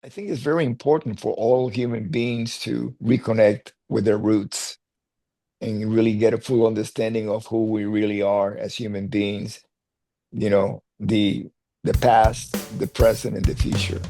I think it's very important for all human beings to reconnect with their roots and really get a full understanding of who we really are as human beings, you know, the past, the present, and the future.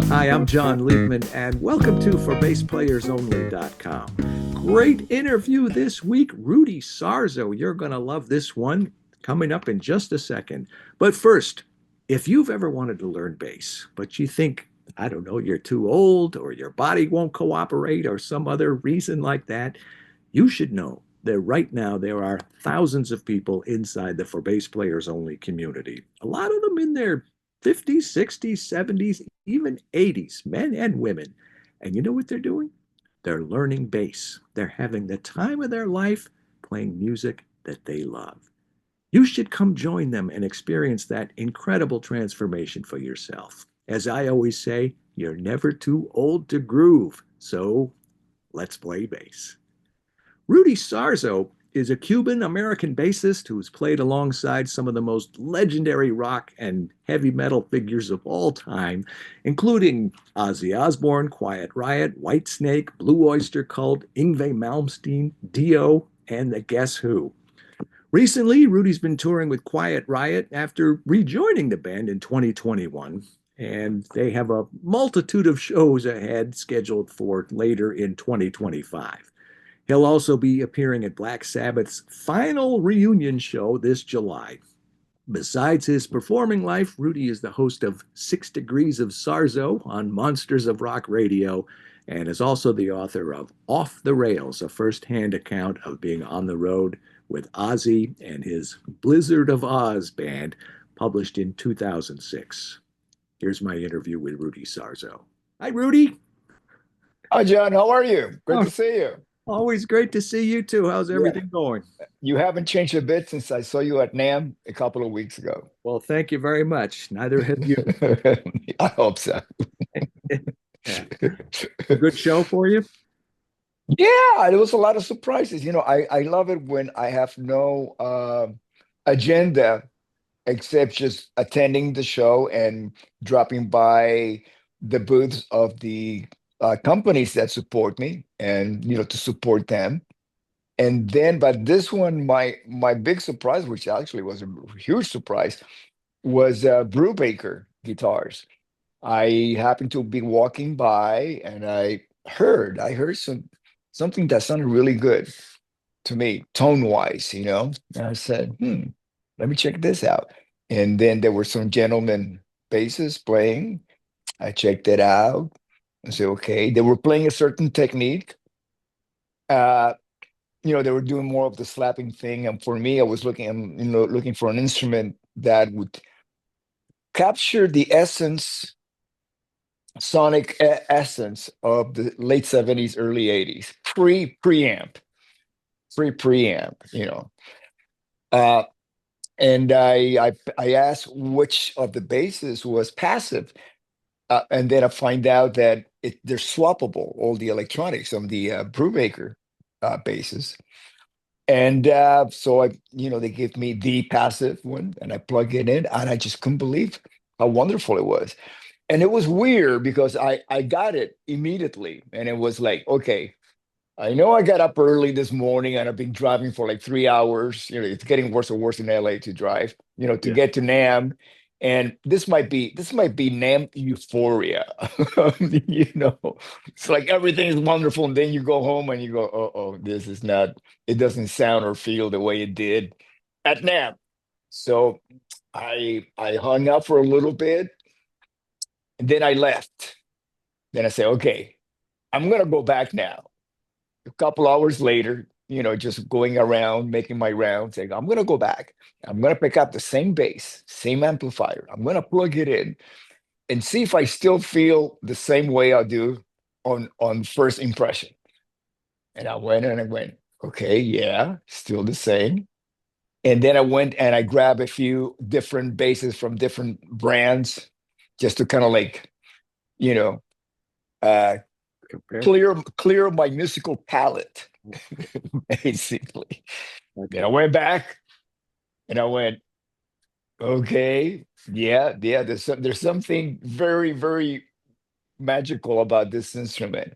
Hi, I'm Jon Liebman, and welcome to ForBassPlayersOnly.com. Great interview this week. Rudy Sarzo. You're going to love this one coming up in just a second. But first, if you've ever wanted to learn bass, but you think, I don't know, you're too old or your body won't cooperate or some other reason like that, you should know that right now there are thousands of people inside the For Bass Players Only community. A lot of them in their 50s, 60s, 70s, even 80s, men and women. And you know what they're doing? They're learning bass. They're having the time of their life playing music that they love. You should come join them and experience that incredible transformation for yourself. As I always say, you're never too old to groove. So let's play bass. Rudy Sarzo is a Cuban American bassist who's played alongside some of the most legendary rock and heavy metal figures of all time, including Ozzy Osbourne, Quiet Riot, Whitesnake, Blue Oyster Cult, Yngwie Malmsteen, Dio, and the Guess Who. Recently, Rudy's been touring with Quiet Riot after rejoining the band in 2021, and they have a multitude of shows ahead scheduled for later in 2025. He'll also be appearing at Black Sabbath's final reunion show this July. Besides his performing life, Rudy is the host of 6 Degrees of Sarzo on Monsters of Rock Radio and is also the author of Off the Rails, a firsthand account of being on the road with Ozzy and his Blizzard of Oz band, published in 2006. Here's my interview with Rudy Sarzo. Hi, Rudy. Hi, John. How are you? Good Oh, to see you. always great to see you too. How's Yeah, everything going? you haven't changed a bit since I saw you at NAM a couple of weeks ago. Well, thank you very much. Neither have you. I hope so. Yeah. A good show for you? Yeah, there was a lot of surprises. I love it when I have no agenda except just attending the show and dropping by the booths of the companies that support me and to support them. And then, but this one, my big surprise, which actually was a huge surprise, was Brubaker guitars. I happened to be walking by and I heard something that sounded really good to me, tone wise, And I said, let me check this out. And then there were some gentlemen basses playing. I checked it out. I said, okay, they were playing a certain technique. Uh, they were doing more of the slapping thing. And for me, I was looking for an instrument that would capture the sonic essence of the late 70s, early 80s, preamp, preamp. Uh, and I asked which of the basses was passive, and then I find out that they're swappable, all the electronics on the Brubaker basses. And so they give me the passive one, and I plug it in, and I just couldn't believe how wonderful it was. And it was weird because I got it immediately, and it was like, okay, I know I got up early this morning and I've been driving for like 3 hours. It's getting worse and worse in LA to drive, to Yeah. get to NAM. And this might be NAM euphoria. You know, it's like everything is wonderful, and then you go home and you go, oh, this is not, it doesn't sound or feel the way it did at NAM. So I hung up for a little bit and then I left. Then I said, okay, I'm gonna go back now. A couple hours later, just going around, making my rounds, saying, I'm going to go back. I'm going to pick up the same bass, same amplifier. I'm going to plug it in and see if I still feel the same way I do on first impression. And I went, okay, yeah, still the same. And then I went and I grabbed a few different basses from different brands just to kind of like, you know, uh, Okay. clear my musical palette, basically. Then I Okay. went back and I went, Okay. Yeah, yeah. There's something very, very magical about this instrument.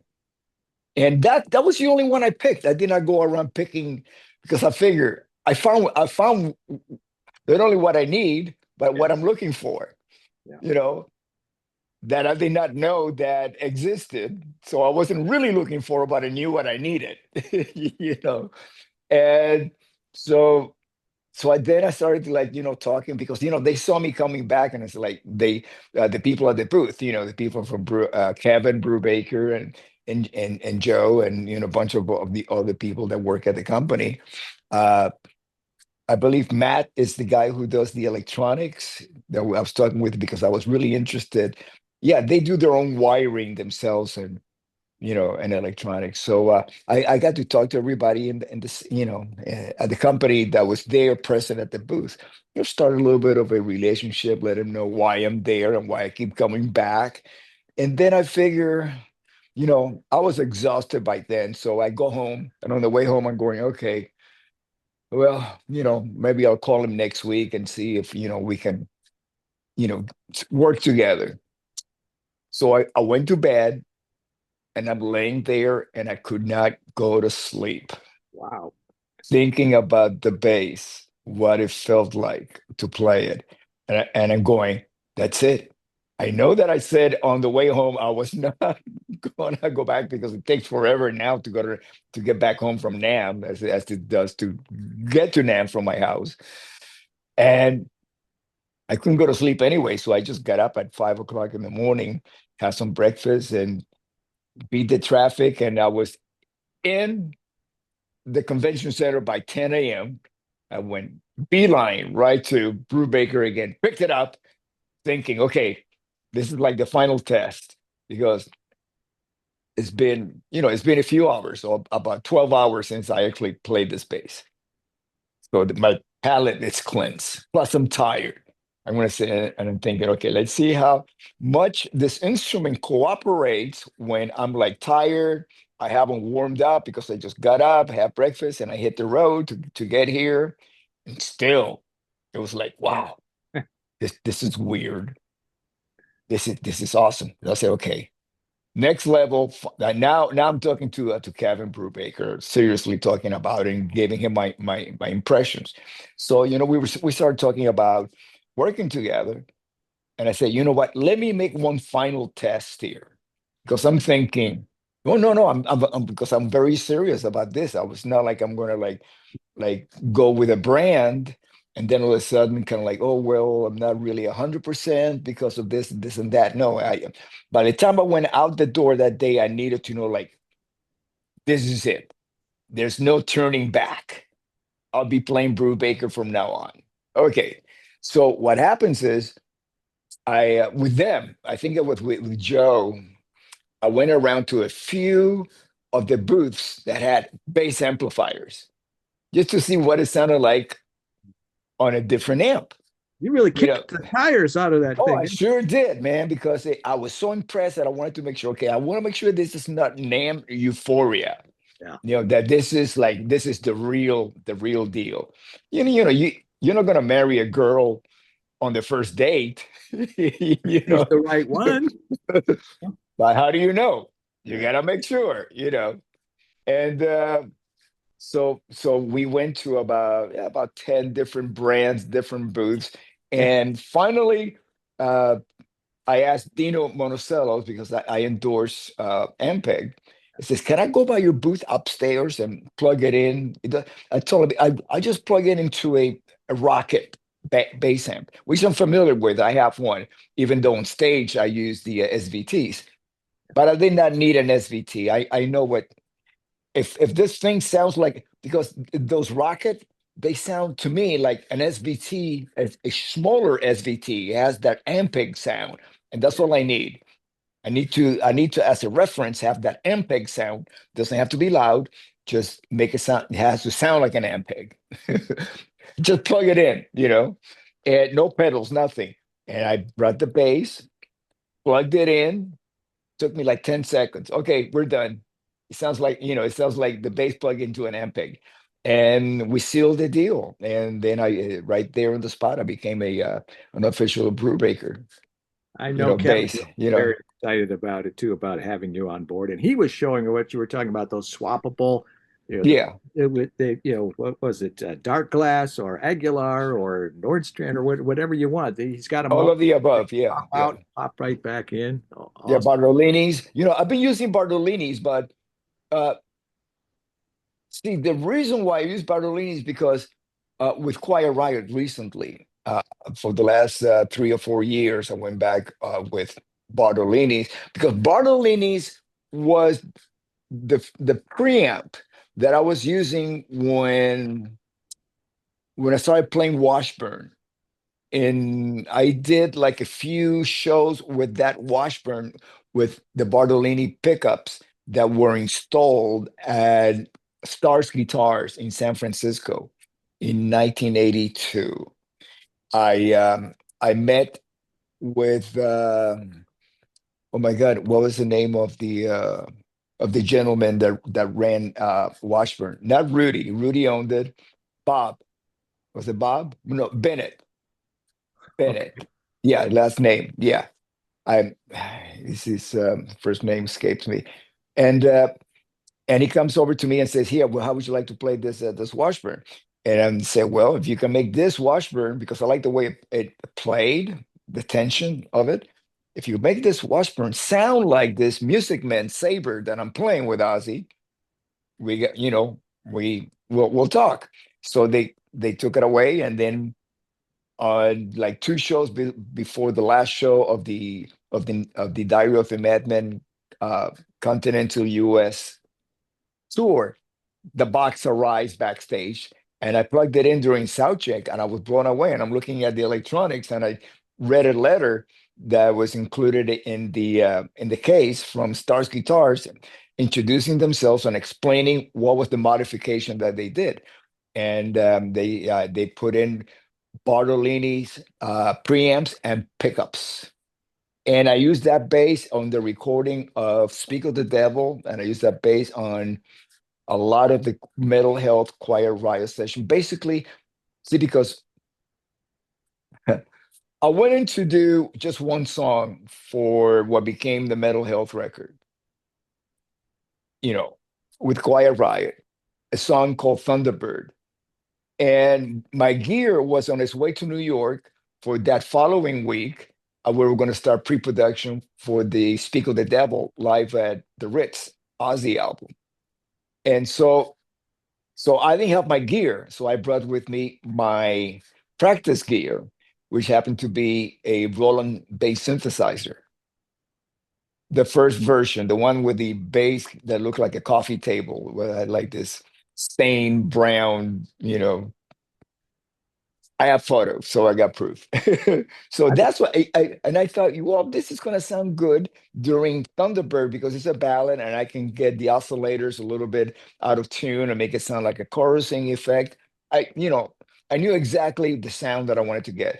And that was the only one I picked. I did not go around picking because I figure I found not only what I need, but Yeah, what I'm looking for, yeah. you know, that I did not know that existed. So I wasn't really looking for, but I knew what I needed, you know. And so then I started to like, talking because, they saw me coming back and it's like the people at the booth, the people from Kevin Brubaker and Joe and, a bunch of the other people that work at the company. Uh, I believe Matt is the guy who does the electronics that I was talking with because I was really interested. Yeah, they do their own wiring themselves and electronics. So I got to talk to everybody in this, at the company that was there present at the booth. Started a little bit of a relationship, let them know why I'm there and why I keep coming back. And then I figure, I was exhausted by then. So I go home and on the way home, I'm going, okay, well, maybe I'll call him next week and see if, we can, work together. So I went to bed and I'm laying there and I could not go to sleep, Wow. thinking about the bass, what it felt like to play it. And I'm going, that's it. I know that I said on the way home I was not going to go back because it takes forever now to get back home from Nam as it does to get to Nam from my house. And I couldn't go to sleep anyway, so I just got up at 5 o'clock in the morning, had some breakfast, and beat the traffic. And I was in the convention center by 10 a.m. I went beeline right to Brubaker again, picked it up, thinking, okay, this is like the final test because it's been a few hours, or about 12 hours since I actually played this bass. So my palate is cleansed. Plus, I'm tired. I'm going to sit and I'm thinking, okay, let's see how much this instrument cooperates when I'm like tired. I haven't warmed up because I just got up, had breakfast, and I hit the road to get here. And still, it was like, wow, this is weird. This is awesome. I said, okay, next level. Now I'm talking to Kevin Brubaker, seriously talking about it and giving him my impressions. So we started talking about working together, and I said, you know what? Let me make one final test here, because I'm thinking, oh no no, because I'm very serious about this. I was not like I'm gonna like go with a brand and then all of a sudden kind of like, oh well, I'm not really 100% because of this and that. No, I by the time I went out the door that day, I needed to know like this is it. There's no turning back. I'll be playing Brew Baker from now on. Okay. So what happens is I with them, I think it was with Joe, I went around to a few of the booths that had bass amplifiers just to see what it sounded like on a different amp. You really You know, kicked the tires out of that oh, thing. I sure did, man, because I was so impressed that I wanted to make sure, okay, I want to make sure this is not NAM euphoria. Yeah. That this is the real deal. You're not gonna marry a girl on the first date, you He's know. the right one. But how do you know? You Yeah. gotta make sure. And so we went to about 10 different brands, different booths, and finally uh I asked Dino Monocelos because I endorse Ampeg. He says, "Can I go by your booth upstairs and plug it in?" I told him I just plug it into a Rocket bass amp, which I'm familiar with. I have one, even though on stage I use the SVTs. But I did not need an SVT. I know what if this thing sounds like, because those Rocket, they sound to me like an SVT, a smaller SVT. It has that Ampeg sound, and that's all I need. I need to, as a reference, have that Ampeg sound. Doesn't have to be loud. Just make it sound. It has to sound like an Ampeg. Just plug it in, and no pedals, nothing. And I brought the bass, plugged it in. Took me like 10 seconds. Okay, we're done. It sounds like the bass plug into an Ampeg. and we sealed the deal. And then right there on the spot, I became a an official brubaker, I know Kevin bass, was very excited about it too, about having you on board, and he was showing what you were talking about, those swappable, yeah, with the, what was it, Dark Glass or Aguilar or Nordstrand or whatever you want. He's got them all all. of the They above. Yeah, pop yeah, out, pop right back in. yeah. Awesome. Bartolini's. I've been using Bartolini's, but uh, see, the reason why I use Bartolini is because with Quiet Riot recently, for the last 3 or 4 years, I went back with Bartolini's because Bartolini's was the preamp that I was using when I started playing Washburn. And I did like a few shows with that Washburn with the Bartolini pickups that were installed at Stars Guitars in San Francisco in 1982. I met with oh my God, what was the name of the gentleman that ran Washburn? Not Rudy. Rudy owned it. Bob. Was it Bob? No, Bennett. Okay. Bennett. Yeah, last name. Yeah. I his first name escapes me. And he comes over to me and says, "Here, well, how would you like to play this Washburn?" And I say, "Well, if you can make this Washburn, because I like the way it played, the tension of it. If you make this Washburn sound like this Music Man Saber that I'm playing with Ozzy, we got, we'll talk." So they took it away, and then like 2 shows before the last show of the Diary of a Madman uh, Continental US tour, the box arrives backstage, and I plugged it in during sound check, and I was blown away. And I'm looking at the electronics, and I read a letter that was included in the case from Stars Guitars, introducing themselves and explaining what was the modification that they did. And they put in Bartolini's preamps and pickups. And I used that bass on the recording of Speak of the Devil, and I used that bass on a lot of the Mental Health Quiet Riot session. Basically, see, because I went in to do just one song for what became the Mental Health record, you know, with Quiet Riot, a song called Thunderbird. And my gear was on its way to New York for that following week. We were going to start pre-production for the Speak of the Devil live at the Ritz Ozzy album. And so I didn't have my gear. So I brought with me my practice gear, which happened to be a Roland bass synthesizer. The first version, the one with the bass that looked like a coffee table, where I had like this stained brown, I have photos, so I got proof. So I, that's what and I thought, well, this is gonna sound good during Thunderbird because it's a ballad and I can get the oscillators a little bit out of tune and make it sound like a chorusing effect. I knew exactly the sound that I wanted to get.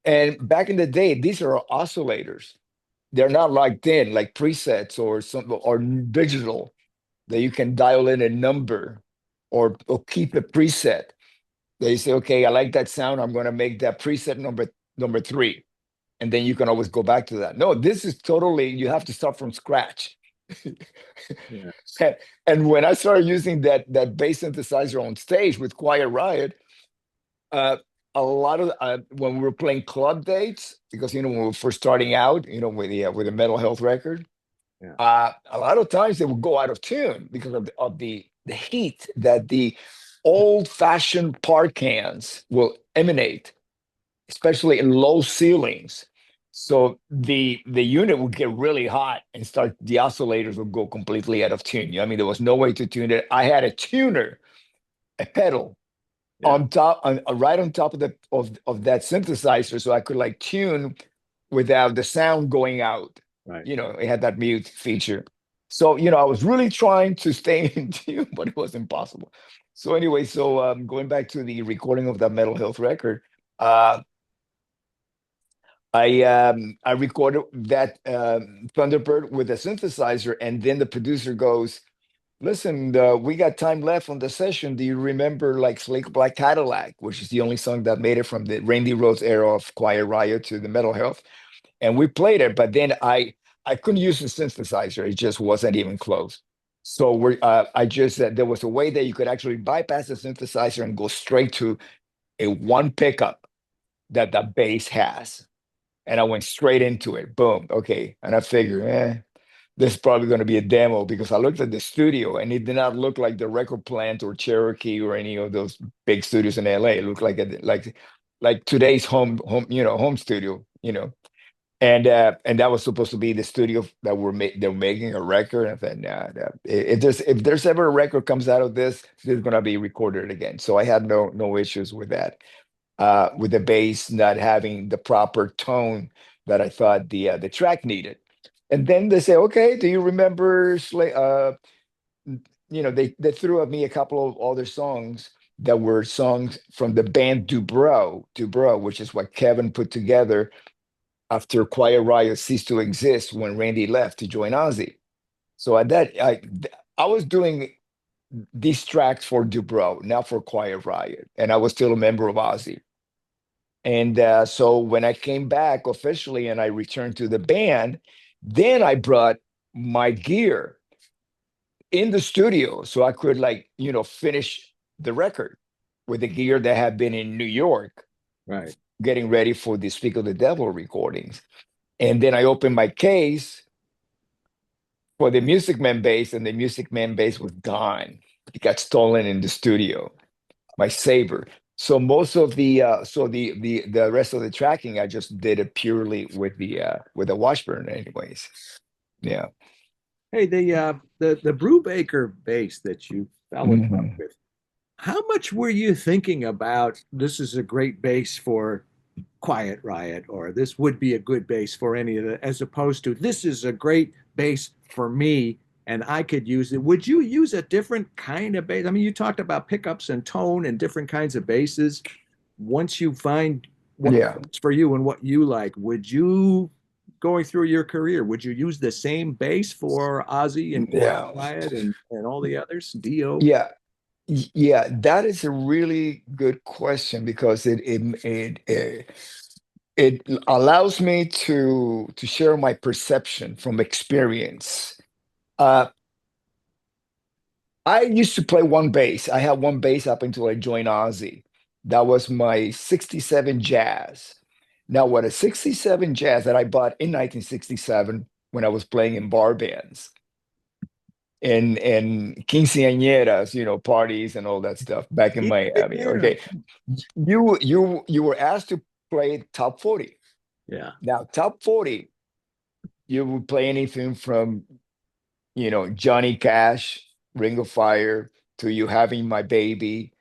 And back in the day, these are oscillators. They're not like thin, like presets or some or digital that you can dial in a number or keep a preset. They say, okay, I like that sound. I'm going to make that preset number 3. And then you can always go back to that. No, this is totally, you have to start from scratch. yeah, And when I started using that bass synthesizer on stage with Quiet Riot, uh, a lot of when we were playing club dates, because when we were first starting out, with the mental health record, yeah, a lot of times they would go out of tune because of the heat that the old-fashioned part cans will emanate, especially in low ceilings. So the unit would get really hot and start the oscillators would go completely out of tune. There was no way to tune it. I had a tuner, a pedal yeah, on top, right on top of that synthesizer, so I could like tune without the sound going out. right. It had that mute feature. So I was really trying to stay in tune, but it was impossible. So anyway, going back to the recording of that Mental Health record, uh, I recorded that Thunderbird with a synthesizer, and then the producer goes, Listen, we got time left on the session. Do you remember like Slick Black Cadillac, which is the only song that made it from the Randy Rhoads era of Quiet Riot to the Metal Health? And we played it, but then I couldn't use the synthesizer. It just wasn't even close. So I just there was a way that you could actually bypass the synthesizer and go straight to a one pickup that the bass has. And I went straight into it. Boom. Okay. And I figured, this is probably going to be a demo because I looked at the studio and it did not look like the Record Plant or Cherokee or any of those big studios in LA. It looked like like today's home studio, and that was supposed to be the studio that they're making a record. And then if there's ever a record comes out of this is gonna be recorded again. So I had no issues with that. With the bass not having the proper tone that I thought the track needed. And then they say, okay, do you remember they threw at me a couple of other songs that were songs from the band Dubrow, which is what Kevin put together after Quiet Riot ceased to exist when Randy left to join Ozzy. So at that, I was doing these tracks for Dubrow, not for Quiet Riot, and I was still a member of Ozzy. And so when I came back officially and I returned to the band, then I brought my gear in the studio so I could finish the record with the gear that had been in New York, Right. getting ready for the Speak of the Devil recordings. And then I opened my case for the Music Man bass, and the Music Man bass was gone. It got stolen in the studio. My Saber. So most of the rest of the tracking, I just did it purely with the Washburn, anyways. Yeah. Hey, the Brubaker bass that you fell in love Mhm. with, how much were you thinking about this is a great bass for Quiet Riot, or this would be a good bass for any of the, as opposed to this is a great bass for me and I could use it? Would you use a different kind of bass? I mean, you talked about pickups and tone and different kinds of basses. Once you find what Yeah. works for you and what you like, would you, going through your career, would you use the same bass for Ozzy and Quiet Yeah. Riot and all the others? Dio? Yeah. Yeah. That is a really good question because it allows me to share my perception from experience. Uh, I used to play one bass. I had one bass up until I joined Ozzy. That was my 67 Jazz. Now, what a 67 Jazz that I bought in 1967 when I was playing in bar bands and quinceañeras, parties and all that stuff back in Yeah, Miami. Okay, you were asked to play top 40. yeah. Now, top 40, you would play anything from Johnny Cash, Ring of Fire, to You Having My Baby,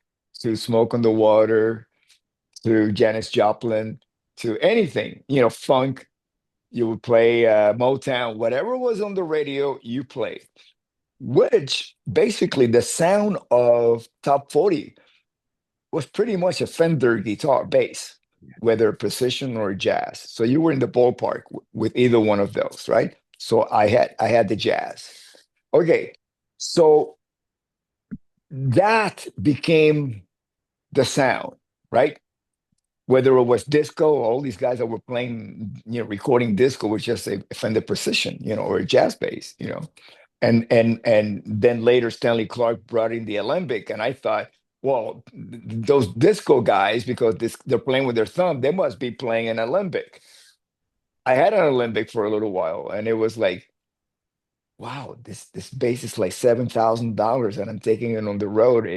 to Smoke on the Water, to Janis Joplin, to anything, funk. You would play Motown, whatever was on the radio, you played. Which basically the sound of top 40 was pretty much a Fender guitar bass, whether precision or jazz. So you were in the ballpark with either one of those, right? So I had the jazz. Okay, so that became the sound, right? Whether it was disco, all these guys that were playing, recording disco was just a Fender Precision, or a jazz bass, and then later Stanley Clark brought in the alembic, and I thought, well, those disco guys, because they're playing with their thumb, they must be playing an alembic. I had an alembic for a little while, and it was like, wow, this bass is like $7,000, and I'm taking it on the road.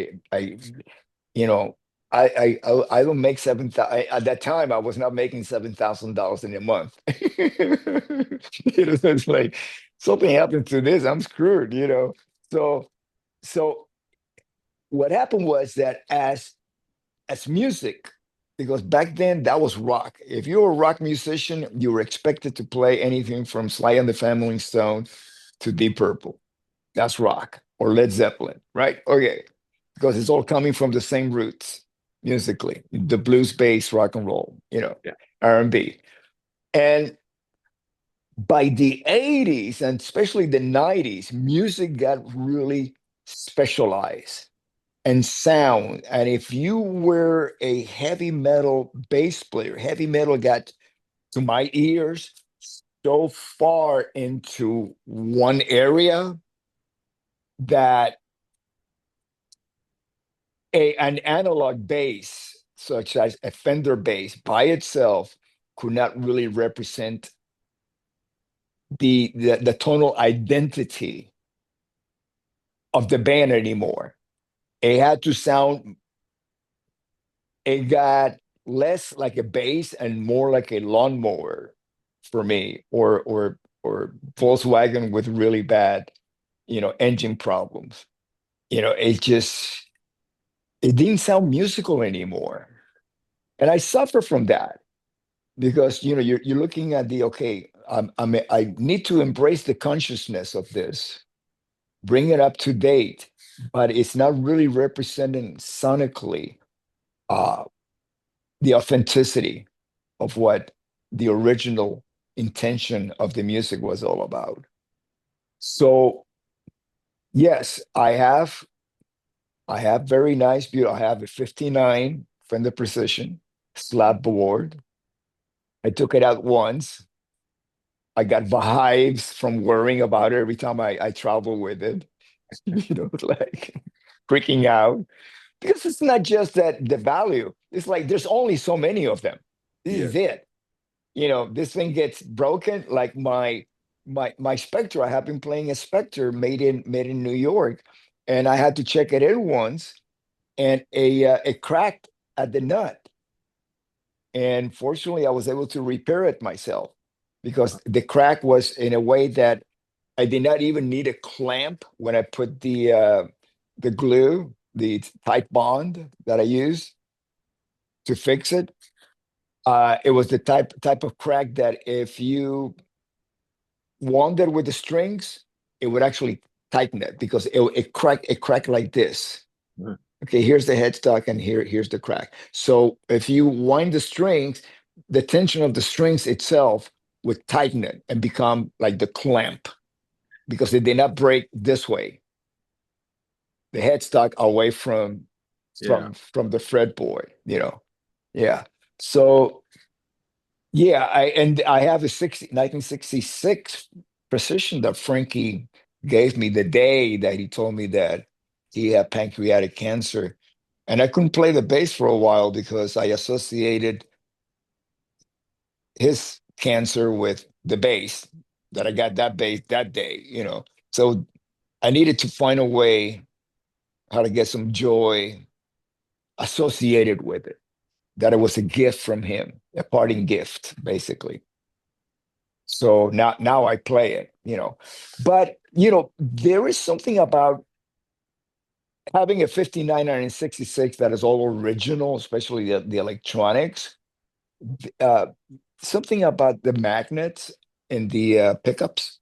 You know, I don't make 7,000 at that time. I was not making $7,000 in a month. So it's like something happened to this, I'm screwed. So so what happened was that as music, because back then that was rock. If you were a rock musician, you were expected to play anything from Sly and the Family Stone to Deep Purple. That's rock or Led Zeppelin, right? Okay, because it's all coming from the same roots musically, the blues, bass, rock and roll, Yeah. R&B. And by the 80s and especially the 90s, music got really specialize and sound. And if you were a heavy metal bass player, heavy metal got to my ears so far into one area that an analog bass, such as a Fender bass, by itself could not really represent the tonal identity of the band anymore. It had to sound, it got less like a bass and more like a lawnmower for me, or Volkswagen with really bad, engine problems. It didn't sound musical anymore. And I suffer from that because you're looking at the okay, I need to embrace the consciousness of this, bring it up to date, but it's not really representing sonically uh, the authenticity of what the original intention of the music was all about. So yes, I have very nice, beautiful. I have a 59 Fender Precision slab board. I took it out once. I got hives from worrying about it every time I travel with it, like freaking out. Because it's not just that the value, it's like there's only so many of them. This Yeah. is it. This thing gets broken. Like my Spectre, I have been playing a Spectre made in New York, and I had to check it in once, and it cracked at the nut. And fortunately, I was able to repair it myself because the crack was in a way that I did not even need a clamp when I put the glue, the tight bond that I use to fix it. It was the type of crack that if you wandered with the strings, it would actually tighten it because it cracked like this. Uh, Okay, here's the headstock and here's the crack. So if you wind the strings, the tension of the strings itself would tighten it and become like the clamp because they did not break this way. The headstock away from Yeah. the fretboard, Yeah. So yeah, I have a 1966 precision that Frankie gave me the day that he told me that he had pancreatic cancer. And I couldn't play the bass for a while because I associated his cancer with the bass, that I got that bass that day. So I needed to find a way how to get some joy associated with it, that it was a gift from him, a parting gift, basically. So now I play it. But there is something about having a 59 and a 66 that is all original, especially the electronics. Uh, Something about the magnets and the pickups,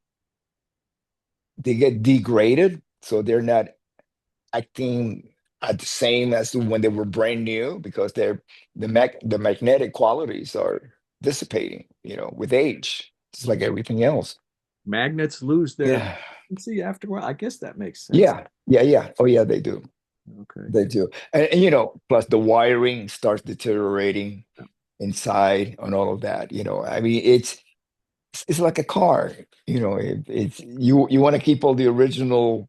they get degraded, so they're not acting at the same as when they were brand new because the magnetic qualities are dissipating, with age, just like everything else. Magnets lose their Yeah, efficiency after a while. I guess that makes sense. yeah, yeah, yeah. Oh, yeah, they do. Okay. They do. And plus the wiring starts deteriorating inside and all of that. I mean, it's like a car. It's you want to keep all the original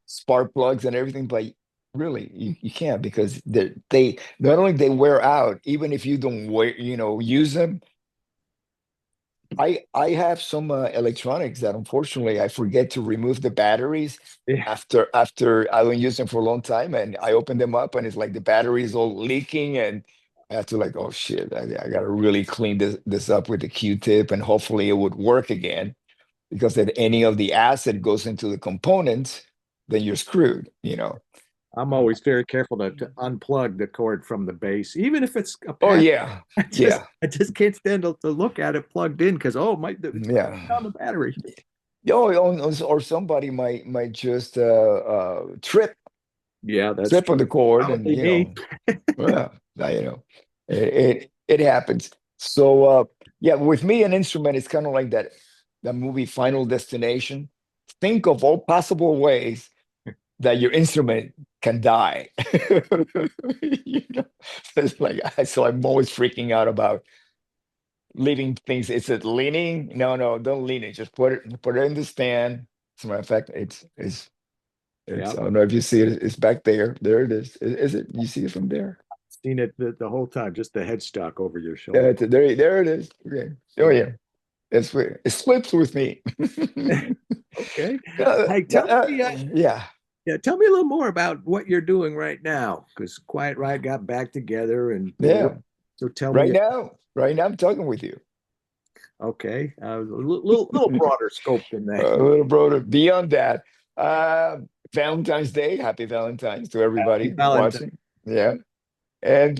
spark plugs and everything, but really you can't because they not only they wear out, even if you don't use them. I have some electronics that unfortunately I forget to remove the batteries Yeah. after I don't use them for a long time, and I open them up and it's like the battery is all leaking, and I have to like, oh shit, I gotta really clean this up with the Q-tip, and hopefully it would work again, because if any of the acid goes into the components, then you're screwed. I'm always very careful to unplug the cord from the base, even if it's a Oh pack. yeah, I just yeah, I just can't stand to look at it plugged in because it's yeah. on the battery. Or somebody might just Yeah, that's trip on the cord, and probably me. well, it happens. So yeah, with me, an instrument is kind of like that movie Final Destination. Think of all possible ways that your instrument can die. You know? So it's like so I'm always freaking out about leaving things. Is it leaning? No, no, don't lean it. Just put it in the stand. As a matter of fact, it's Yeah, I don't know if you see it. It's back there. There it is. Is it? You see it from there? seen it the whole time, just the headstock over your Yeah, shoulder. there it is. Okay. Oh Yeah. yeah. It slips with me. Okay. Uh, Hey, yeah, yeah, tell me a little more about what you're doing right now, because Quiet Riot got back together, and yeah. so tell me. Right now, I'm talking with you. Okay, little broader scope than that. A little broader. Beyond that, uh, Valentine's Day. Happy Valentine's to Happy everybody Valentine. watching. Yeah, and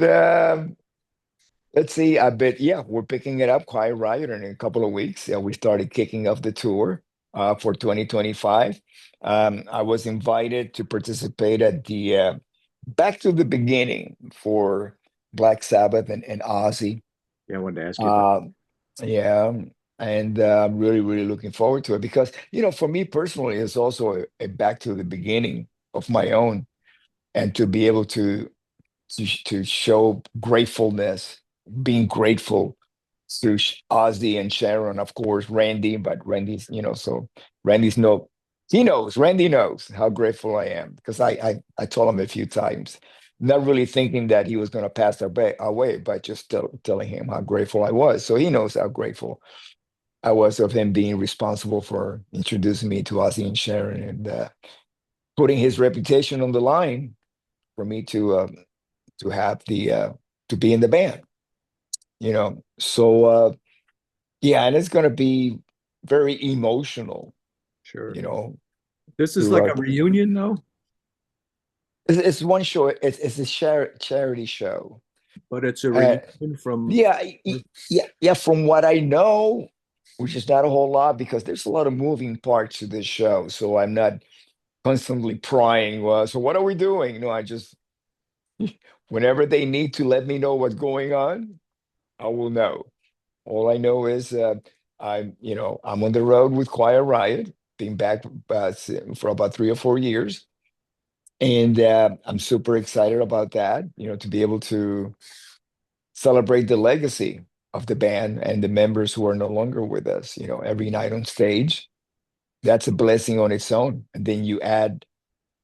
let's see. I bet yeah, we're picking it up. Quiet Riot in a couple of weeks. Yeah, we started kicking off the tour for 2025. I was invited to participate at the Back to the Beginning for Black Sabbath and Ozzy. Yeah, I wanted to ask you about. Um, yeah, and I'm really, really looking forward to it because, for me personally, it's also a back to the beginning of my own, and to be able to show gratefulness, being grateful to Ozzy and Sharon, of course, Randy, but Randy's, so Randy's no, he knows, Randy knows how grateful I am because I told him a few times, not really thinking that he was going to pass away, but just telling him how grateful I was. So he knows how grateful I was of him being responsible for introducing me to Ozzy and Sharon and putting his reputation on the line for me to have the to be in the band. So yeah, and it's going to be very emotional, Sure. you know This is like throughout. a reunion, though, It's one show. It's a charity show. but it's a uh, reunion from. yeah, yeah, from what I know, which is not a whole lot because there's a lot of moving parts to this show, so I'm not constantly prying, well, so what are we doing? No, I just whenever they need to let me know what's going on, I will know. All I know is I'm on the road with Quiet Riot, been back for about 3 or 4 years, and I'm super excited about that. To be able to celebrate the legacy of the band and the members who are no longer with us. Every night on stage, that's a blessing on its own. And then you add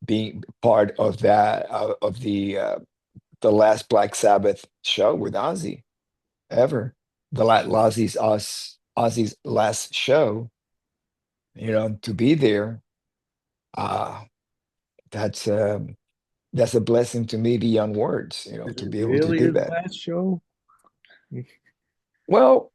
being part of that of the last Black Sabbath show with Ozzy ever, Ozzy's last show, to be there, uh, that's that's a blessing to me beyond words, Is to it be able to really do his that. last show? Well,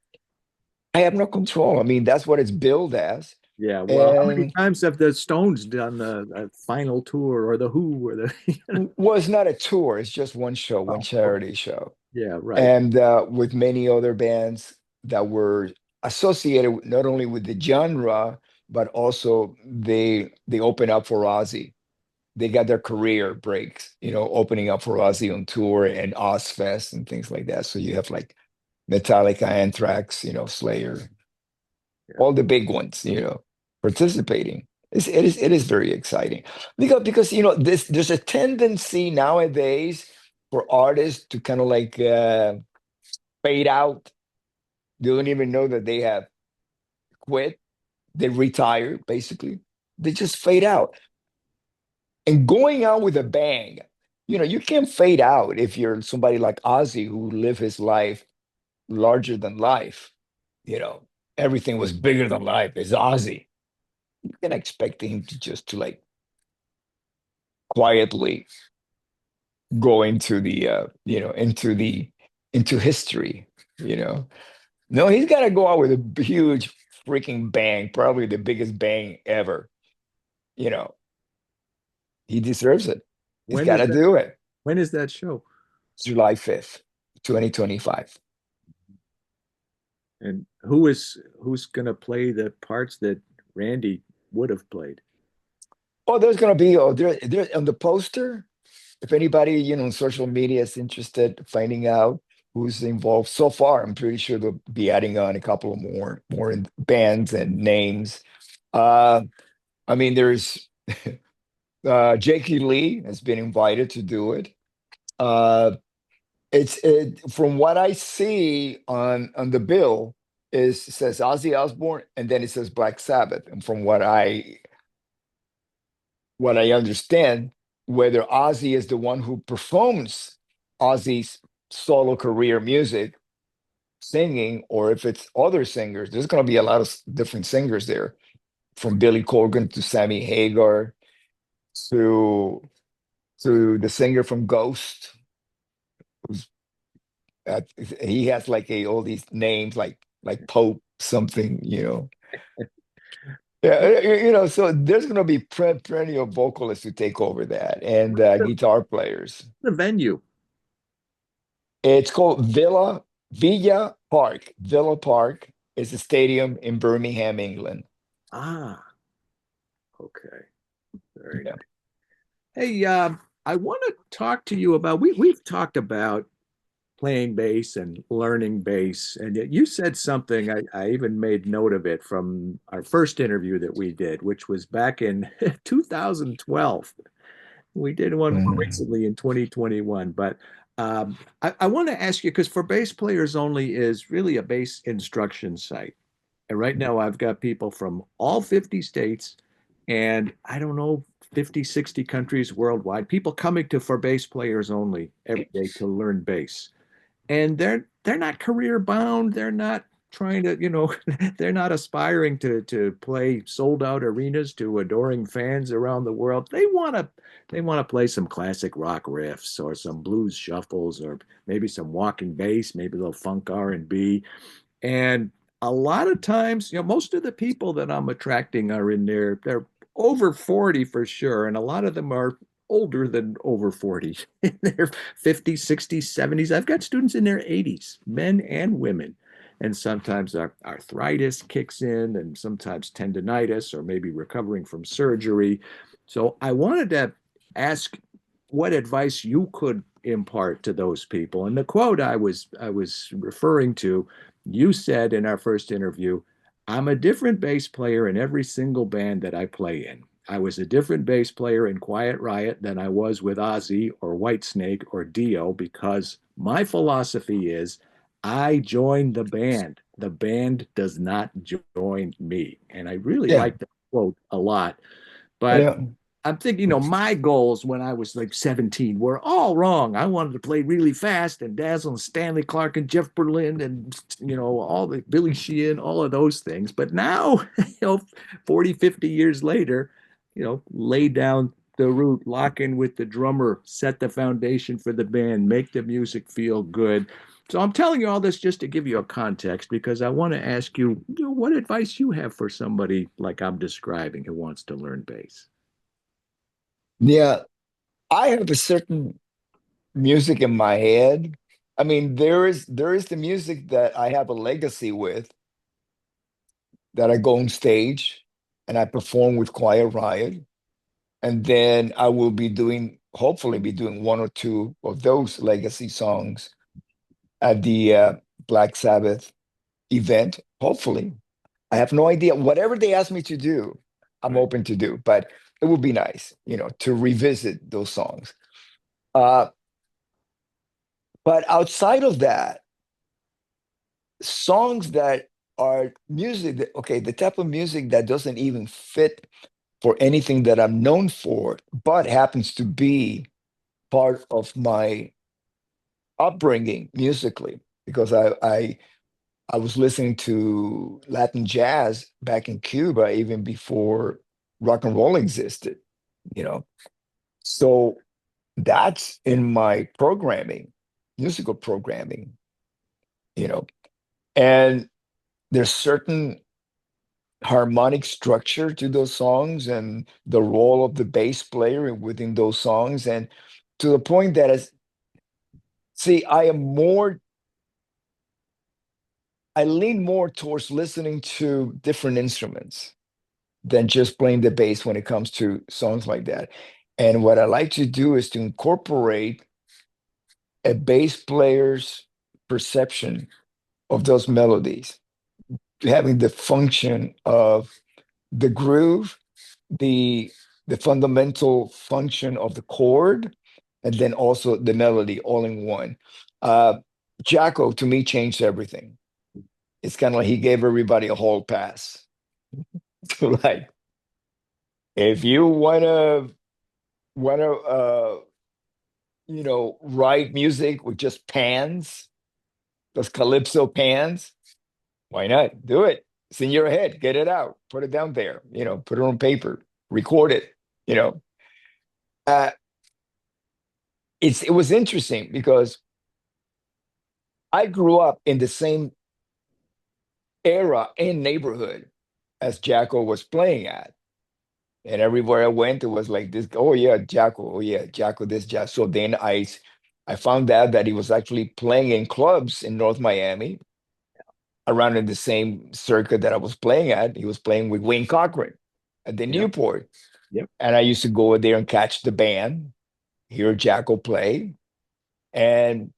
I have no control. I mean, that's what it's billed as. Yeah. Well, how many And times have the Stones done the final tour, or the Who, or the? well, it's not a tour, it's just one show, one Oh, okay. charity show. Yeah. Right. And with many other bands that were associated not only with the genre, but also they open up for Ozzy. They got their career breaks, opening up for Ozzy on tour and Ozfest and things like that. So you have like Metallica, Anthrax, Slayer, Yeah. all the big ones, participating. It is very exciting because there's a tendency nowadays for artists to kind of like fade out. They don't even know that they have quit. They retire, basically. They just fade out. And going out with a bang, you can't fade out if you're somebody like Ozzy who lived his life larger than life. You know, everything was bigger than life. It's Ozzy. You can expect him to like quietly go into the into history. You know, no, he's got to go out with a huge freaking bang, probably the biggest bang ever. You know, he deserves it. He's When got is to that? do it. When is that show? July 5th, 2025. And who's gonna play the parts that Randy would have played? Oh, there's gonna be there on the poster. If anybody, on social media is interested finding out who's involved so far, I'm pretty sure they'll be adding on a couple of more bands and names. Uh, I mean, there's Jakey Lee has been invited to do it. Uh, from what I see on the bill is it says Ozzy Osbourne and then it says Black Sabbath. And from what I understand, whether Ozzy is the one who performs Ozzy's solo career music singing, or if it's other singers, there's going to be a lot of different singers there, from Billy Corgan to Sammy Hagar to the singer from Ghost, who's he has like all these names like Pope something, Yeah, so there's going to be plenty of vocalists to take over that and The, guitar players. the venue. It's called Villa Park. Villa Park is a stadium in Birmingham, England. Ah, okay. Very Yeah. nice. Hey, I want to talk to you about we've talked about playing bass and learning bass, and yet you said something I even made note of it from our first interview that we did, which was back in 2012. We did one more Mhm. recently in 2021, but I want to ask you because For Bass Players Only is really a bass instruction site. And right now, I've got people from all 50 states and I don't know, 50, 60 countries worldwide, people coming to For Bass Players Only every day to learn bass. And they're not career bound. They're not trying to, they're not aspiring to play sold out arenas to adoring fans around the world. They want to play some classic rock riffs or some blues shuffles or maybe some walking bass, maybe a little funk R&B. And a lot of times, most of the people that I'm attracting are in there, they're over 40 for sure. And a lot of them are older than over 40, in their 50s, 60s, 70s. I've got students in their 80s, men and women. And sometimes our arthritis kicks in, and sometimes tendonitis, or maybe recovering from surgery. So I wanted to ask what advice you could impart to those people. And the quote I was referring to, you said in our first interview, I'm a different bass player in every single band that I play in. I was a different bass player in Quiet Riot than I was with Ozzy or Whitesnake or Dio because my philosophy is I join the band. The band does not join me. And I really Yeah. like that quote a lot. But Yeah. I'm thinking, my goals when I was like 17 were all wrong. I wanted to play really fast and dazzle and Stanley Clark and Jeff Berlin and, all the Billy Sheehan, all of those things. But now, 40, 50 years later, lay down the root, lock in with the drummer, set the foundation for the band, make the music feel good. So I'm telling you all this just to give you a context because I want to ask you, what advice you have for somebody like I'm describing who wants to learn bass. Yeah. I have a certain music in my head. I mean, there is the music that I have a legacy with, that I go on stage and I perform with Quiet Riot. And then I will hopefully be doing one or two of those legacy songs at the Black Sabbath event. Hopefully. I have no idea. Whatever they ask me to do, I'm Right. open to do. But it would be nice, to revisit those songs. Uh, but outside of that, songs that are music okay, the type of music that doesn't even fit for anything that I'm known for, but happens to be part of my upbringing musically, because I was listening to Latin jazz back in Cuba even before rock and roll existed, you know. So that's in my programming, musical programming, you know. And there's certain harmonic structure to those songs and the role of the bass player within those songs, and to the point that as see, I lean more towards listening to different instruments than just playing the bass when it comes to songs like that. And what I like to do is to incorporate a bass player's perception of those melodies, having the function of the groove, the the fundamental function of the chord, and then also the melody all in one. Uh, Jacko to me changed everything. It's kind of like he gave everybody a whole pass. So like, if you wanna write music with just pans, those calypso pans, why not? Do it. It's in your head. Get it out. Put it down there. Put it on paper. Record it. You know. Uh, it was interesting because I grew up in the same era and neighborhood as Jacko was playing at. And everywhere I went, it was like this. Oh yeah, Jacko. Oh yeah, Jacko. This Jacko. So then I found out that he was actually playing in clubs in North Miami, around in the same circuit that I was playing at. He was playing with Wayne Cochran at the Yep. Newport, Yep. and I used to go there and catch the band, hear Jacko play, and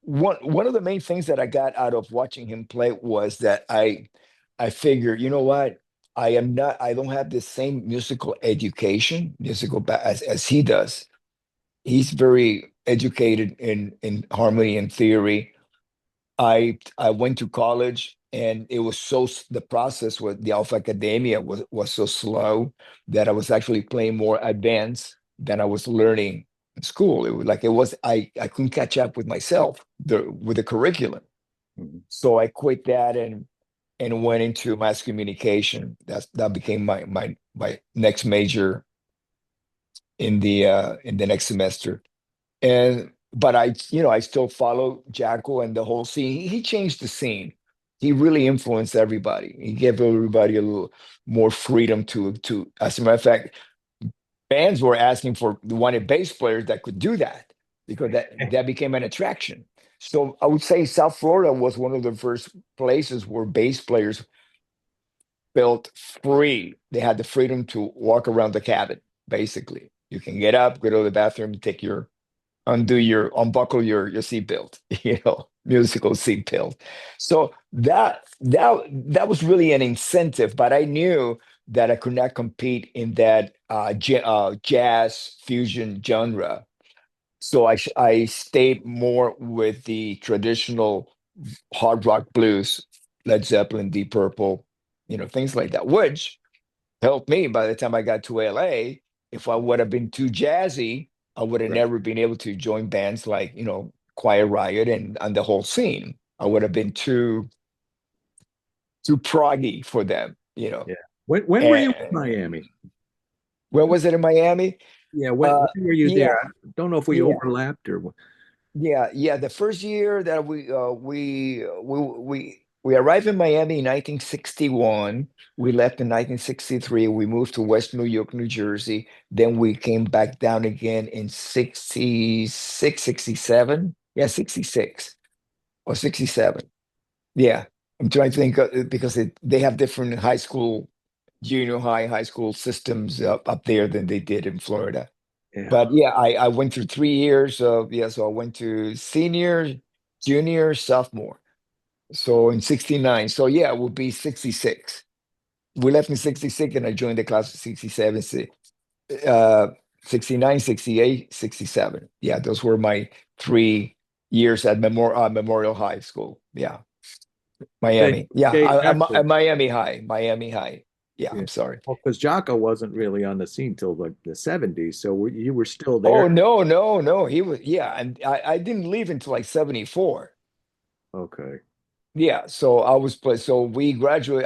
one of the main things that I got out of watching him play was that I figured, you know what? I don't have the same musical education, as he does. He's very educated in harmony and theory. I went to college and it was the process with the Alpha Academia was so slow that I was actually playing more advanced than I was learning in school. I couldn't catch up with myself with the curriculum. Mhm. So I quit that and went into mass communication. That became my next major in the next semester. And but I still follow Jacko and the whole scene. He changed the scene. He really influenced everybody. He gave everybody a little more freedom to. As a matter of fact, bands were asking for wanted bass players that could do that because that became an attraction. So I would say South Florida was one of the first places where bass players felt free. They had the freedom to walk around the cabin. Basically, you can get up, go to the bathroom, unbuckle your seatbelt, musical seatbelt. So that was really an incentive, but I knew that I could not compete in that jazz fusion genre. So I stayed more with the traditional hard rock blues, Led Zeppelin, Deep Purple, things like that, which helped me by the time I got to LA. If I would have been too jazzy, I would have Right. never been able to join bands like, Quiet Riot and the whole scene. I would have been too proggy for them. Yeah. When were you in And Miami? when was it in Miami? Yeah, Uh, when were you yeah, there? I don't know if we yeah, overlapped or what. yeah. The first year that we arrived in Miami in 1961. We left in 1963. We moved to West New York, New Jersey. Then we came back down again in 66, 67. Yeah, 66 or 67. Yeah. I'm trying to think because they have different junior high school systems up there than they did in Florida. Yeah. But yeah, I went through 3 years of, yeah, so I went to senior, junior, sophomore. So in 69. So yeah, it would be 66. We left in 66 and I joined the class of 67, uh, 69, 68, 67. Yeah, those were my 3 years at Memorial High School. Yeah, Stay, Miami. Yeah, stayed at after. Miami High. Miami High. Yeah, Yeah. I'm sorry. Well, because Jocko wasn't really on the scene till like the 70s, so you were still there. Oh no, no, no. He was, yeah, and I didn't leave until like 74. Okay. Yeah, so I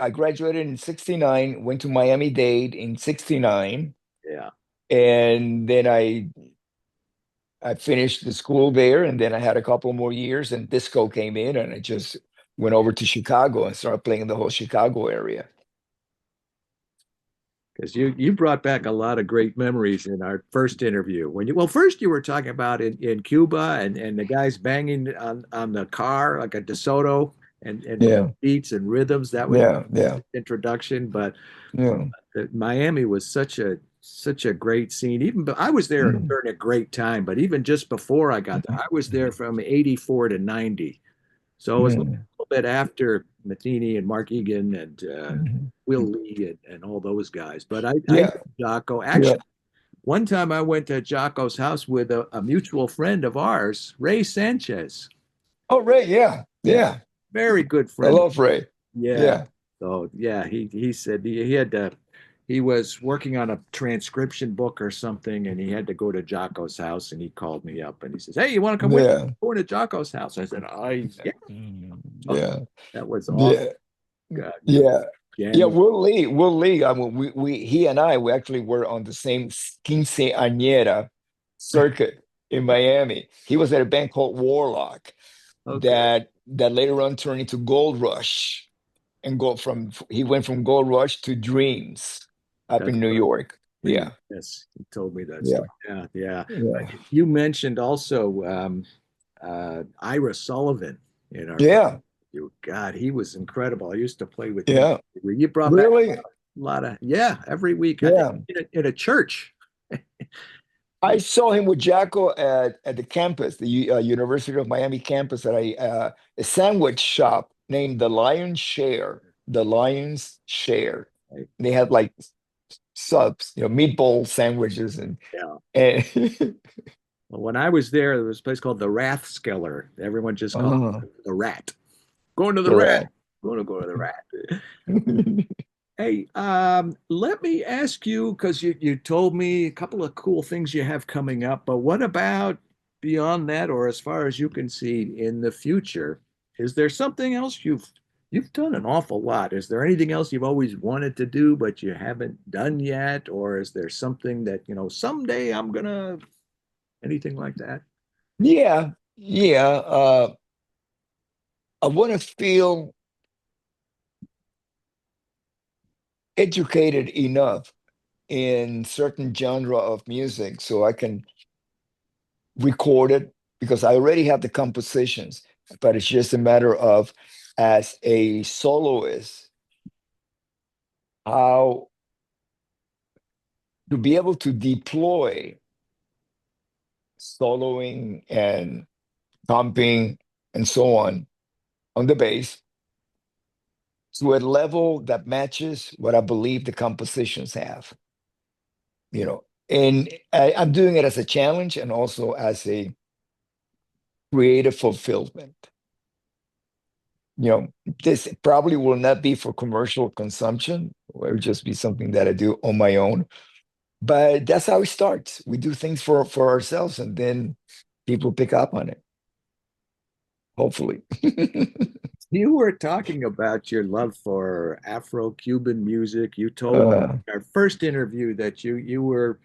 graduated in 69, went to Miami-Dade in 69, Yeah. and then I finished the school there, and then I had a couple more years, and disco came in, and I just went over to Chicago and started playing in the whole Chicago area. Because you brought back a lot of great memories in our first interview. First you were talking about in Cuba and the guys banging on the car like a DeSoto and playing Yeah, beats and rhythms. That was yeah, yeah, introduction. But yeah. Miami was such a great scene. Even but I was there Mm. during a great time. But even just before I got there, I was there from '84 to '90. So it was a Mm. little bit after Matheny and Mark Egan and Mhm. Will Lee and all those guys. But I know Yeah, Jocko. yeah. Actually, one time I went to Jocko's house with a mutual friend of ours, Ray Sanchez. Oh, Ray, yeah, Yeah, yeah. very good I friend. love Ray. Yeah. Yeah, So yeah, he said he had to. He was working on a transcription book or something, and he had to go to Jocko's house. And he called me up and he says, "Hey, you want to come with me? yeah. Going to Jocko's house?" I said, "I yeah." Oh, Yeah, that was awesome. yeah, God, yeah. Yeah, jamming. Will Lee. I mean, he and I, we actually were on the same quinceañera circuit in Miami. He was at a band called Warlock Okay. that later on turned into Gold Rush and he went from Gold Rush to Dreams up That's in New right. York. He, Yeah, yes, he told me that yeah, story. Yeah, yeah. yeah, You mentioned also Ira Sullivan in our first yeah, interview. God, he was incredible. I used to play with him. yeah. You brought back Really? a lot of, yeah, every week. I think Yeah. in a church. I saw him with Jacko at the campus, the University of Miami campus, at a sandwich shop named the Lion's Share. The Lion's Share. Right? They had like subs, meatball sandwiches Yeah. and Well, when I was there was a place called the Rathskeller. Everyone just called uh, it the Rat. Going to the the Rat. rat. Going to the Rat. Hey, let me ask you, because you told me a couple of cool things you have coming up, but what about beyond that, or as far as you can see in the future? Is there something else you've done an awful lot? Is there anything else you've always wanted to do but you haven't done yet? Or is there something that, someday I'm gonna anything like that? Yeah, yeah. I want to feel educated enough in certain genre of music so I can record it because I already have the compositions, but it's just a matter of as a soloist, how to be able to deploy soloing and thumping and so on the bass to a level that matches what I believe the compositions have, And I'm doing it as a challenge and also as a creative fulfillment. you know, this probably will not be for commercial consumption. It will just be something that I do on my own. But that's how it starts. We do things for ourselves, and then people pick up on it. Hopefully. You were talking about your love for Afro-Cuban music. You told me uh, in our first interview that you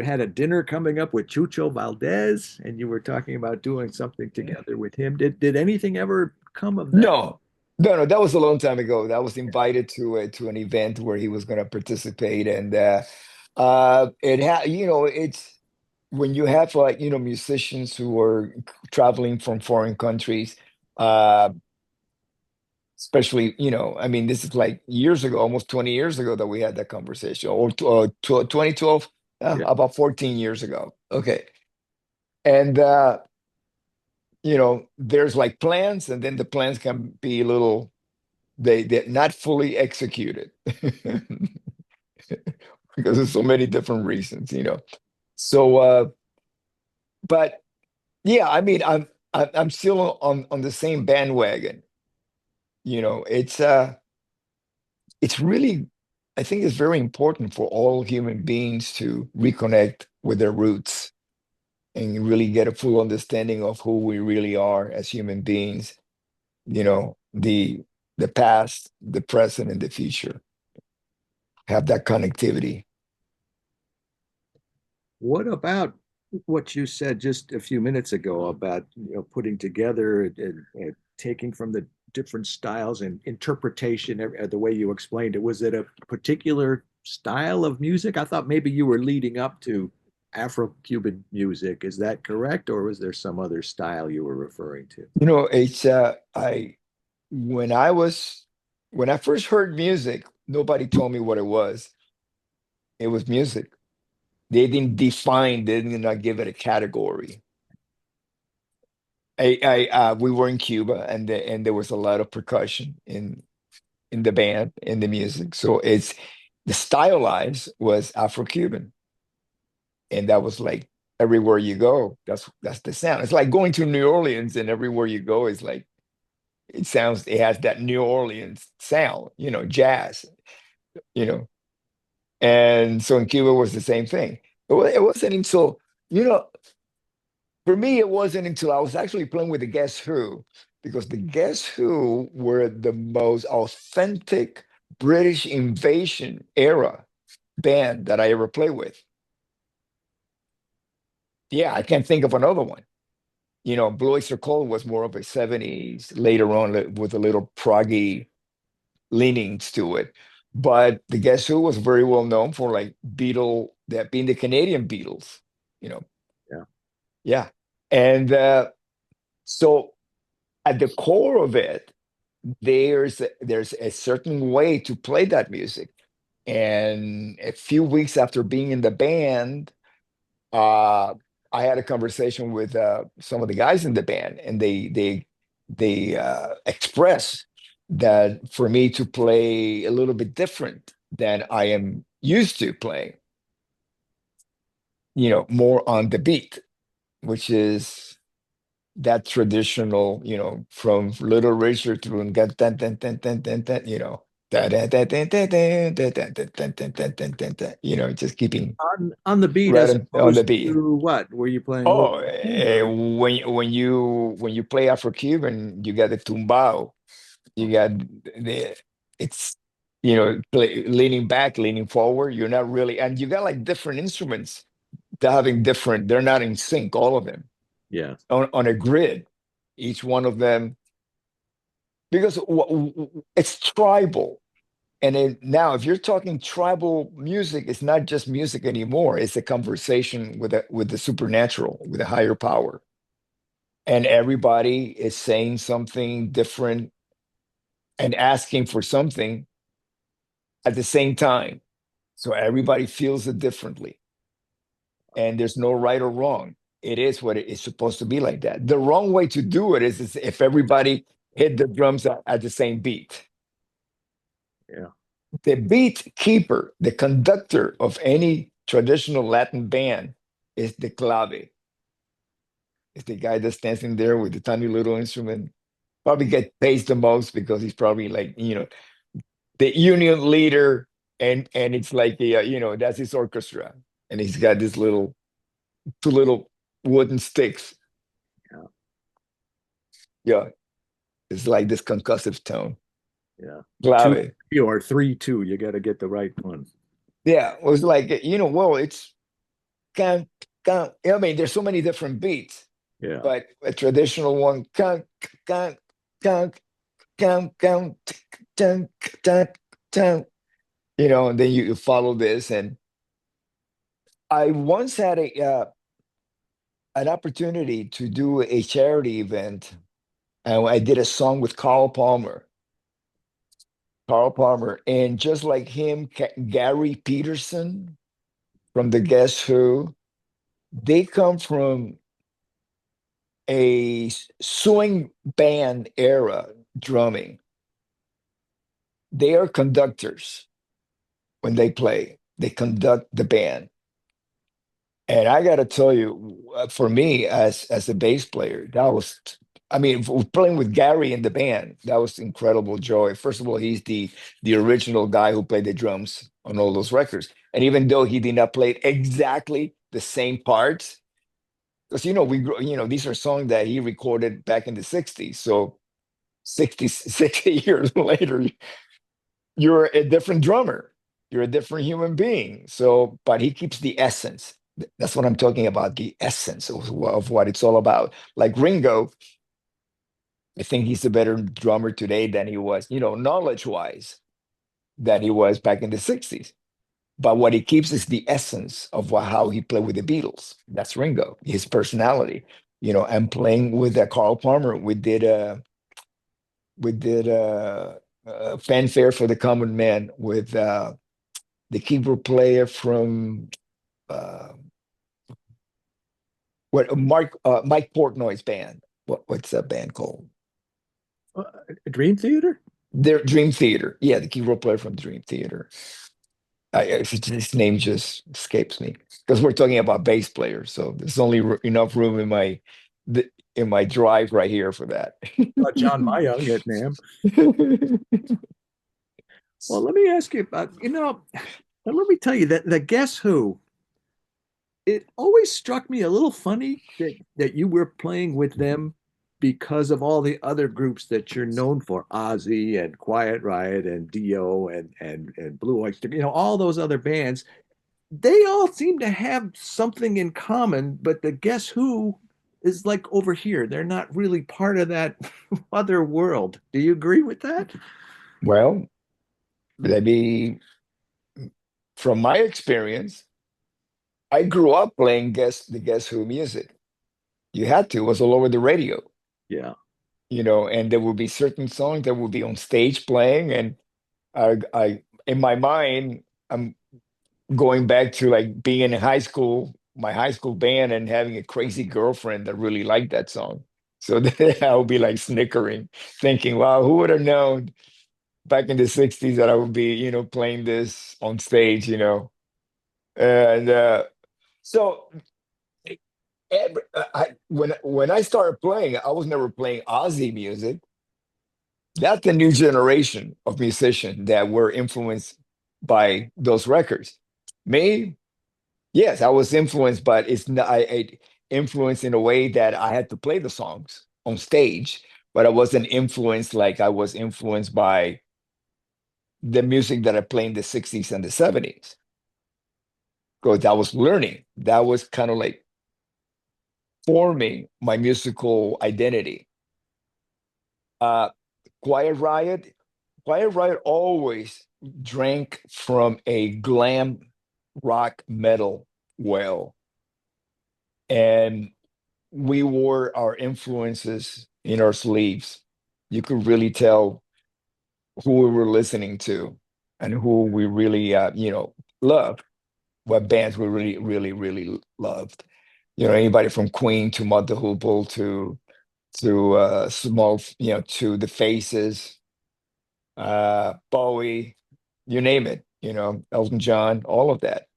had a dinner coming up with Chucho Valdez, and you were talking about doing something together with him. Did anything ever come of that? no, no. That was a long time ago. That was invited to an event where he was going to participate, and it's when you have like musicians who are traveling from foreign countries. Uh, Especially, I mean, this is like years ago, almost 20 years ago that we had that conversation, or 2012, Yeah. about 14 years ago. Okay. And, there's like plans, and then the plans can be a little, they're not fully executed because there's so many different reasons. So, but yeah, I mean, I'm still on the same bandwagon. It's really, I think it's very important for all human beings to reconnect with their roots and really get a full understanding of who we really are as human beings, the past, the present, and the future. Have that connectivity. What about what you said just a few minutes ago about putting together and taking from the different styles and interpretation, the way you explained it? Was it a particular style of music? I thought maybe you were leading up to Afro-Cuban music. Is that correct, or was there some other style you were referring to? It's I when I was when I first heard music, nobody told me what it was. It was music. They did not give it a category. We were in Cuba, and there was a lot of percussion in the band, in the music. So it's the stylized was Afro-Cuban, and that was like everywhere you go, that's the sound. It's like going to New Orleans, and everywhere you go is like it has that New Orleans sound, jazz, you know. And so in Cuba was the same thing. It wasn't until, you know, for me, it wasn't until I was actually playing with the Guess Who, because the Guess Who were the most authentic British invasion era band that I ever played with. Yeah, I can't think of another one. Blue Oyster Cult was more of a 70s, later on with a little proggy leanings to it. But the Guess Who was very well known for like that being the Canadian Beatles, you know. Yeah. Yeah. And so at the core of it, there's a certain way to play that music. And a few weeks after being in the band, uh, I had a conversation with some of the guys in the band, and they expressed that for me to play a little bit different than I am used to playing, more on the beat, which is that traditional, from Little Richard through and get ten ten ten ten ten ten, just keeping On the beat right as on the opposed beat. to what? Were you playing old Oh, school or when you play Afro-Cuban, you got the tumbao, you got the it's leaning back, leaning forward. You're not really, and you got like different instruments. They're not in sync, all of them yeah, on a grid, each one of them, because it's tribal. And now, if you're talking tribal music, it's not just music anymore. It's a conversation with the supernatural, with a higher power. And everybody is saying something different and asking for something at the same time. So everybody feels it differently. And there's no right or wrong. It is what it is supposed to be, like that. The wrong way to do it is if everybody hit the drums at the same beat. yeah. The beat keeper, the conductor of any traditional Latin band, is the clave. It's the guy that's standing there with the tiny little instrument. Probably get paid the most because he's probably like, the union leader, and it's like that's his orchestra, and he's got this two little wooden sticks. Yeah, Yeah, it's like this concussive tone. yeah. Two Clave. or 3-2. You got to get the right one. Yeah, it was like, well, it's can I mean, there's so many different beats, Yeah, but a traditional one, can, can, can, can, can, and then you follow this. And I once had an opportunity to do a charity event, and I did a song with Carl Palmer, and just like him, Gary Peterson from the Guess Who, they come from a swing band era drumming. They are conductors when they play. They conduct the band. And I got to tell you, for me as a bass player, I mean, playing with Gary in the band, that was incredible joy. First of all, he's the original guy who played the drums on all those records. And even though he did not play exactly the same parts, because these are songs that he recorded back in the 60s. So 60 years later, you're a different drummer. You're a different human being. So, but he keeps the essence. That's what I'm talking about, the essence of what it's all about. Like Ringo, I think he's a better drummer today than he was, knowledge-wise, than he was back in the 60s. But what he keeps is the essence of how he played with the Beatles. That's Ringo, his personality. And playing with Carl Palmer, we did fanfare for the common man with the keyboard player from uh, Mike Portnoy's band. what's that band called? Uh, Dream Theater? Their Dream Theater. Yeah, the keyboard player from Dream Theater. His name just escapes me because we're talking about bass players, so there's only enough room in in my drive right here for that. John Mayung hit name. Well, let me ask you about, let me tell you that the Guess Who, it always struck me a little funny that you were playing with them because of all the other groups that you're known for, Ozzy and Quiet Riot and Dio and Blue Oyster, all those other bands. They all seem to have something in common, but the Guess Who is like over here. They're not really part of that other world. Do you agree with that? Well, let me, from my experience, I grew up playing the Guess Who music. You had to, it was all over the radio, Yeah. and there would be certain songs that would be on stage playing, and in my mind, I'm going back to like being in high school, my high school band, and having a crazy girlfriend that really liked that song. So then I'll be like snickering, thinking, wow, who would have known back in the 60s that I would be, playing this on stage. And so when I started playing, I was never playing Ozzy music. That's the new generation of musicians that were influenced by those records. Me, yes, I was influenced, but it's not I influenced in a way that I had to play the songs on stage, but I wasn't influenced like I was influenced by the music that I played in the 60s and the 70s. Because I was learning. That was kind of like forming my musical identity. Uh Quiet Riot, Quiet Riot always drank from a glam rock metal well. And we wore our influences in our sleeves. You could really tell who we were listening to and who we really, loved, what bands we really, really, really loved. Anybody from Queen to Mother Hoople to small, to the Faces, Bowie, you name it. Elton John, all of that.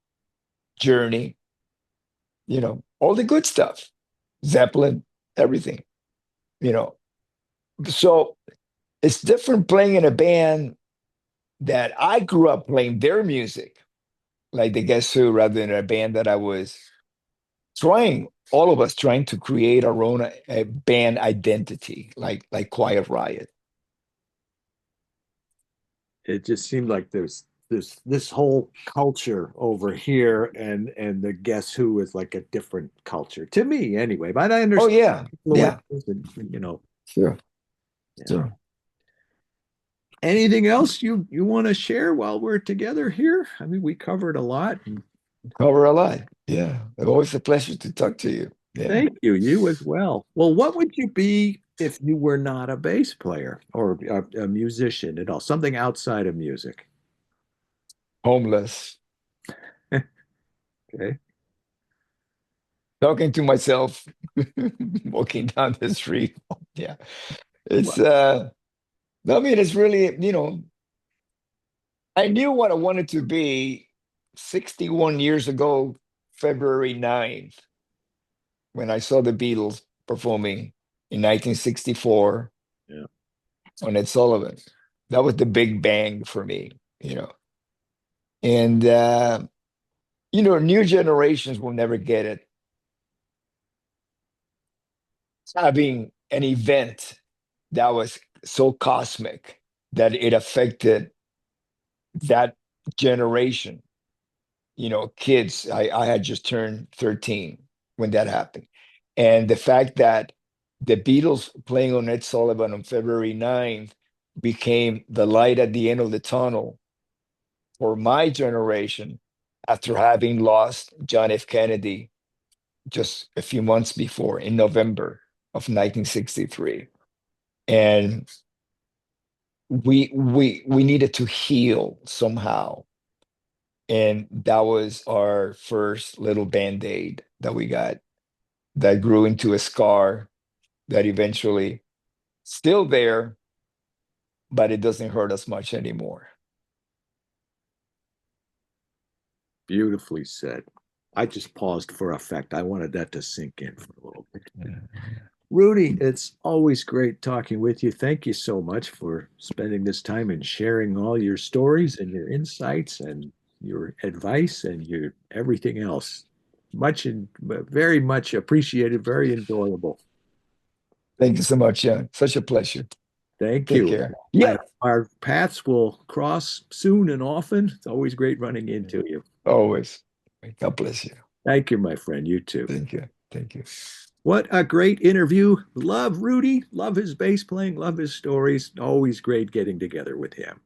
Journey, all the good stuff. Zeppelin, everything. You know, so it's different playing in a band that I grew up playing their music, like the Guess Who, rather than a band that I was trying, all of us trying to create our own band identity, like Quiet Riot. It just seemed like there's this whole culture over here, and the Guess Who is like a different culture to me anyway. But I Oh understand yeah, yeah, influences and. sure, Yeah. sure. Anything else you want to share while we're together here? I mean, we covered a lot. Cover a lot. Yeah, always a pleasure to talk to you. Yeah, Thank you. You as well. Well, what would you be if you were not a bass player or a musician at all? Something outside of music. homeless, Okay. talking to myself, walking down the street. Yeah, Well, it's I mean, it's really, I knew what I wanted to be 61 years ago, February 9th, when I saw the Beatles performing in 1964 yeah. on Ed Sullivan. That was the big bang for me. And, new generations will never get it. Having an event that was so cosmic that it affected that generation. Kids, I had just turned 13 when that happened. And the fact that the Beatles playing on Ed Sullivan on February 9th became the light at the end of the tunnel for my generation after having lost John F. Kennedy just a few months before in November of 1963. And we needed to heal somehow. And that was our first little band-aid that we got that grew into a scar that eventually still there, but it doesn't hurt us much anymore. Beautifully said. I just paused for effect. I wanted that to sink in for a little bit. Yeah. Rudy, it's always great talking with you. Thank you so much for spending this time and sharing all your stories and your insights and your advice and your everything else. Much and very much appreciated, very enjoyable. Thank you so much. Yeah, such a pleasure. Thank Take you. care. Yeah, Our paths will cross soon and often. It's always great running into you. always. God bless you. Thank you, my friend. You too. Thank you. Thank you. What a great interview. Love Rudy, love his bass playing, love his stories. Always great getting together with him.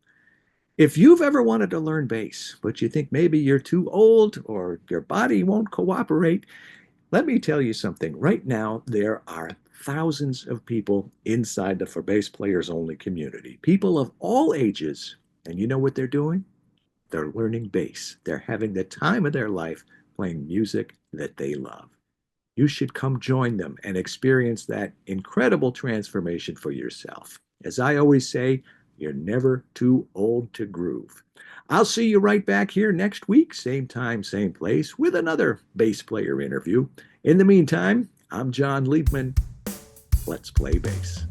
If you've ever wanted to learn bass, but you think maybe you're too old or your body won't cooperate, let me tell you something. Right now, there are thousands of people inside the For Bass Players Only community, people of all ages. And you know what they're doing? They're learning bass. They're having the time of their life playing music that they love. You should come join them and experience that incredible transformation for yourself. As I always say, you're never too old to groove. I'll see you right back here next week, same time, same place, with another bass player interview. In the meantime, I'm Jon Liebman. Let's play bass.